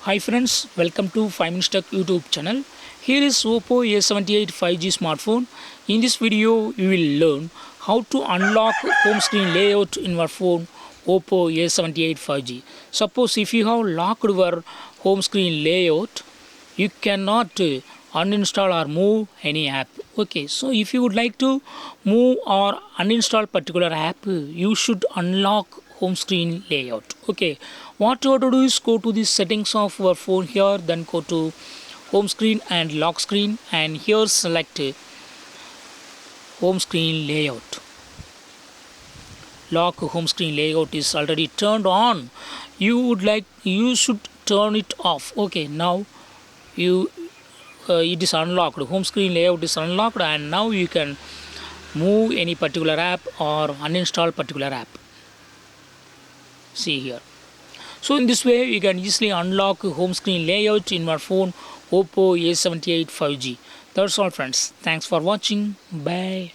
Hi friends, welcome to 5 Minutes Tech YouTube channel. Here is Oppo A78 5G smartphone. In this video, you will learn how to unlock home screen layout in your phone Oppo A78 5G. Suppose if you have locked your home screen layout, you cannot uninstall or move any app. Okay, so if you would like to move or uninstall particular app, you should unlock home screen layout. Okay, what you have to do is go to the settings of your phone here, then go to home screen and lock screen, and here select home screen layout. Lock home screen layout is already turned on. You should turn it off. Okay, now it is unlocked. Home screen layout is unlocked, and now you can move any particular app or uninstall particular app. See here. So in this way you can easily unlock home screen layout in your phone Oppo A78 5G. That's all friends. Thanks for watching. Bye.